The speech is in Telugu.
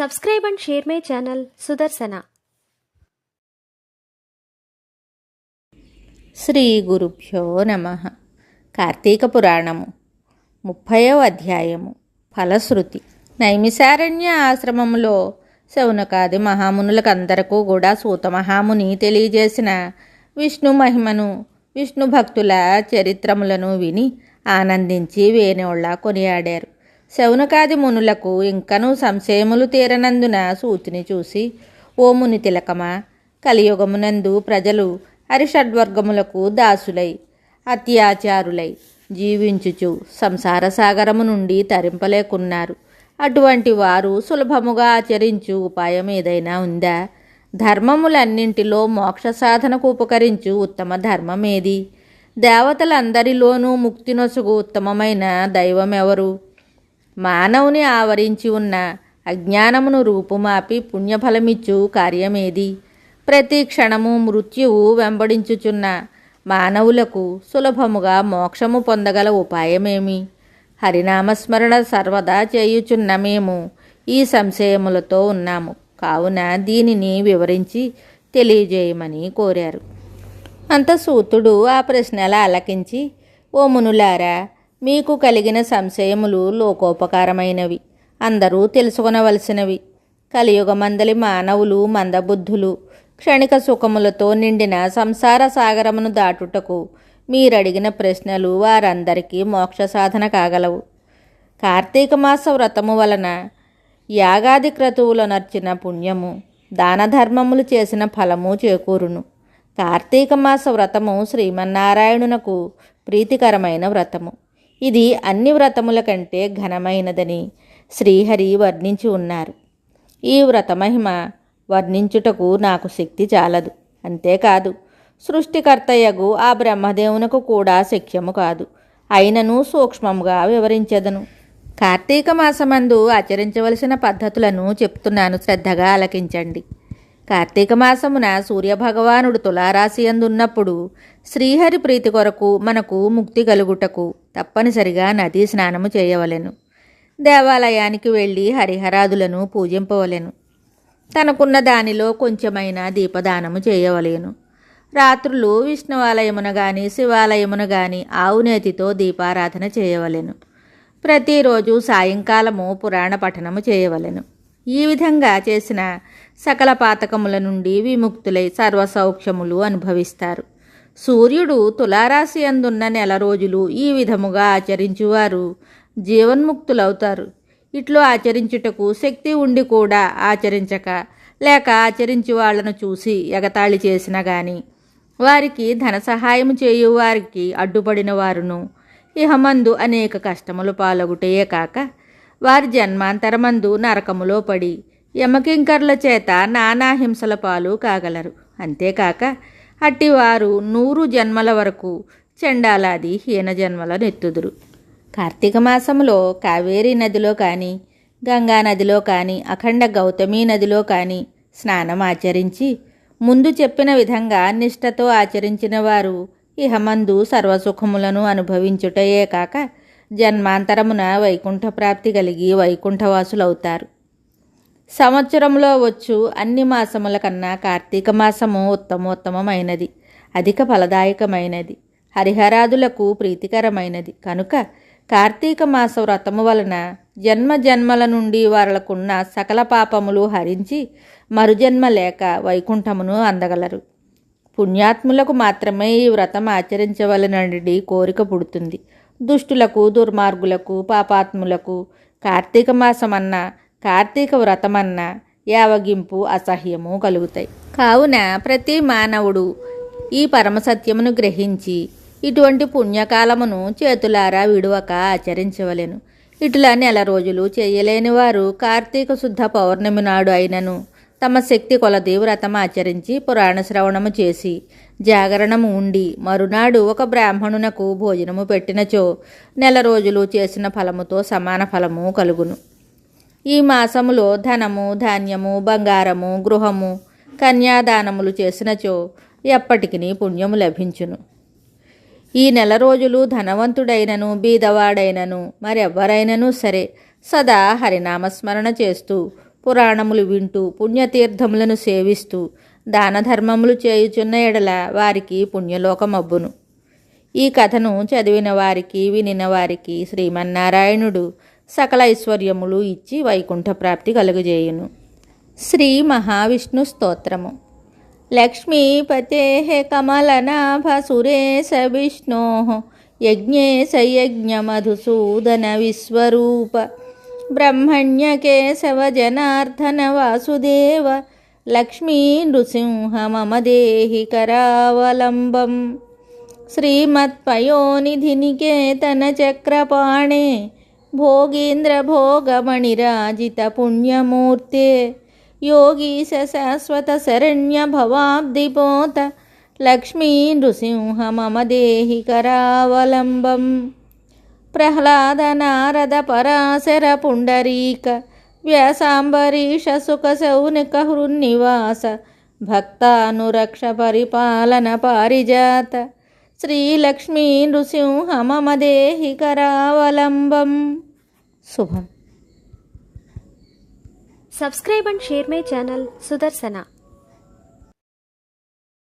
Subscribe and share my channel Sudarsana. Shri గురుభ్యో నమః. కార్తీక పురాణము 30వ అధ్యాయము. ఫలశ్రుతి. నైమిసారణ్య ఆశ్రమములో శౌనకాది మహామునులకందరకు కూడా సూత మహాముని తెలియజేసిన విష్ణు మహిమను, విష్ణు భక్తుల చరిత్రములను విని ఆనందించి వేణోళ్ళ కొనియాడారు. శౌనకాది మునులకు ఇంకనూ సంశయములు తీరనందున సూతిని చూసి, ఓ ముని తిలకమా, కలియుగమునందు ప్రజలు హరిషడ్వర్గములకు దాసులై అత్యాచారులై జీవించుచు సంసార సాగరము నుండి తరింపలేకున్నారు. అటువంటి వారు సులభముగా ఆచరించు ఉపాయం ఏదైనా ఉందా? ధర్మములన్నింటిలో మోక్ష సాధనకు ఉపకరించు ఉత్తమ ధర్మమేది? దేవతలందరిలోనూ ముక్తినొసుగు ఉత్తమమైన దైవమెవరు? మానవుని ఆవరించి ఉన్న అజ్ఞానమును రూపుమాపి పుణ్యఫలమిచ్చు కార్యమేది? ప్రతి క్షణము మృత్యువు వెంబడించుచున్న మానవులకు సులభముగా మోక్షము పొందగల ఉపాయమేమి? హరినామస్మరణ సర్వదా చేయుచున్న మేము ఈ సంశయములతో ఉన్నాము. కావున దీనిని వివరించి తెలియజేయమని కోరారు. అంత సూతుడు ఆ ప్రశ్నల ఆలకించి, ఓ మునులారా, మీకు కలిగిన సంశయములు లోకోపకారమైనవి, అందరూ తెలుసుకొనవలసినవి. కలియుగమందలి మానవులు మందబుద్ధులు, క్షణిక సుఖములతో నిండిన సంసార సాగరమును దాటుటకు మీరడిగిన ప్రశ్నలు వారందరికీ మోక్ష సాధన కాగలవు. కార్తీక మాస వ్రతము వలన యాగాది క్రతువులు నర్చిన పుణ్యము, దాన ధర్మములు చేసిన ఫలము చేకూరును. కార్తీక మాస వ్రతము శ్రీమన్నారాయణునకు ప్రీతికరమైన వ్రతము. ఇది అన్ని వ్రతముల కంటే ఘనమైనదని శ్రీహరి వర్ణించి ఉన్నారు. ఈ వ్రతమహిమ వర్ణించుటకు నాకు శక్తి చాలదు. అంతేకాదు, సృష్టికర్తయగు ఆ బ్రహ్మదేవునకు కూడా శక్యము కాదు. అయినను సూక్ష్మముగా వివరించెదను. కార్తీక మాసమందు ఆచరించవలసిన పద్ధతులను చెప్తున్నాను, శ్రద్ధగా ఆలకించండి. కార్తీక మాసమున సూర్యభగవానుడు తులారాశి అందున్నప్పుడు శ్రీహరి ప్రీతి కొరకు మనకు ముక్తి కలుగుటకు తప్పనిసరిగా నదీ స్నానము చేయవలెను. దేవాలయానికి వెళ్ళి హరిహరాదులను పూజింపవలెను. తనకున్న దానిలో కొంచెమైనా దీపదానము చేయవలెను. రాత్రులు విష్ణువాలయమున గాని శివాలయమున గాని ఆవునేతితో దీపారాధన చేయవలెను. ప్రతిరోజు సాయంకాలము పురాణ పఠనము చేయవలెను. ఈ విధంగా చేసిన సకల పాతకముల నుండి విముక్తులై సర్వసౌఖ్యములు అనుభవిస్తారు. సూర్యుడు తులారాశి అందున్న నెల రోజులు ఈ విధముగా ఆచరించువారు జీవన్ముక్తులవుతారు. ఇట్లు ఆచరించుటకు శక్తి ఉండి కూడా ఆచరించక, లేక ఆచరించి వాళ్లను చూసి ఎగతాళి చేసిన గాని వారికి ధన సహాయం చేయువారికి అడ్డుపడిన వారును ఇహమందు అనేక కష్టములు పాలగుటయే కాక వారి జన్మాంతరమందు నరకములో పడి యమకింకర్ల చేత నానా హింసల పాలు కాగలరు. అంతేకాక అట్టివారు 100 జన్మల వరకు చండాలాది హీన జన్మలనెత్తుదురు. కార్తీక మాసంలో కావేరీ నదిలో కానీ, గంగా నదిలో కానీ, అఖండ గౌతమీ నదిలో కానీ స్నానం ఆచరించి ముందు చెప్పిన విధంగా నిష్ఠతో ఆచరించిన వారు ఇహమందు సర్వసుఖములను అనుభవించుటయే కాక జన్మాంతరమున వైకుంఠ ప్రాప్తి కలిగి వైకుంఠవాసులవుతారు. సంవత్సరంలో వచ్చు అన్ని మాసముల కన్నా కార్తీక మాసము ఉత్తమోత్తమైనది, అధిక ఫలదాయకమైనది, హరిహరాదులకు ప్రీతికరమైనది. కనుక కార్తీక మాస వ్రతము వలన జన్మ జన్మల నుండి వాళ్లకున్న సకల పాపములు హరించి మరుజన్మ లేక వైకుంఠమును అందగలరు. పుణ్యాత్ములకు మాత్రమే ఈ వ్రతం ఆచరించవలనడి కోరిక పుడుతుంది. దుష్టులకు, దుర్మార్గులకు, పాపాత్ములకు కార్తీక మాసమన్నా కార్తీక వ్రతమన్నా యావగింపు, అసహ్యము కలుగుతాయి. కావున ప్రతి మానవుడు ఈ పరమసత్యమును గ్రహించి ఇటువంటి పుణ్యకాలమును చేతులారా విడువక ఆచరించవలెను. ఇట్లా నెల రోజులు చేయలేని వారు కార్తీక శుద్ధ పౌర్ణమి నాడు అయినను తమ శక్తి కొలది వ్రతం ఆచరించి పురాణ శ్రవణము చేసి జాగరణము ఉండి మరునాడు ఒక బ్రాహ్మణునకు భోజనము పెట్టినచో నెల రోజులు చేసిన ఫలముతో సమాన ఫలము కలుగును. ఈ మాసములో ధనము, ధాన్యము, బంగారము, గృహము, కన్యాదానములు చేసినచో ఎప్పటికీ పుణ్యము లభించును. ఈ నెల రోజులు ధనవంతుడైనను బీదవాడైనను మరెవ్వరైనను సరే సదా హరినామస్మరణ చేస్తూ పురాణములు వింటూ పుణ్యతీర్థములను సేవిస్తూ దాన ధర్మములు చేయుచున్న ఎడల వారికి పుణ్యలోకమబ్బును. ఈ కథను చదివిన వారికి వినిన వారికి శ్రీమన్నారాయణుడు సకల ఐశ్వర్యములు ఇచ్చి వైకుంఠ ప్రాప్తి కలుగజేయును. శ్రీ మహావిష్ణు స్తోత్రము. లక్ష్మీపతే కమలనాభ సురేశ విష్ణో యజ్ఞేశ యజ్ఞమధుసూదన విశ్వరూప బ్రహ్మణ్యకేశవ జనార్దన వాసుదేవ లక్ష్మీ నృసింహ మమ దేహి కరావలంబం. శ్రీమత్పయోనిధి నికేతన చక్రపాణే భోగీంద్ర భోగమణిరాజిత పుణ్యమూర్తే యోగీశ శాశ్వత శరణ్య భవాబ్దిపోత లక్ష్మీ నృసింహ మమ దేహి కరావలంబం. ప్రహ్లాద నారద పరాశర పుండరీక వ్యాసాంబరీష సుఖ శౌనిక హృన్నివాస భక్తానురక్ష పరిపాలన పారిజాత శ్రీలక్ష్మీ నృసింహ మమ దేహి కరావలంబం. శుభం. Subscribe and share my channel Sudarsana.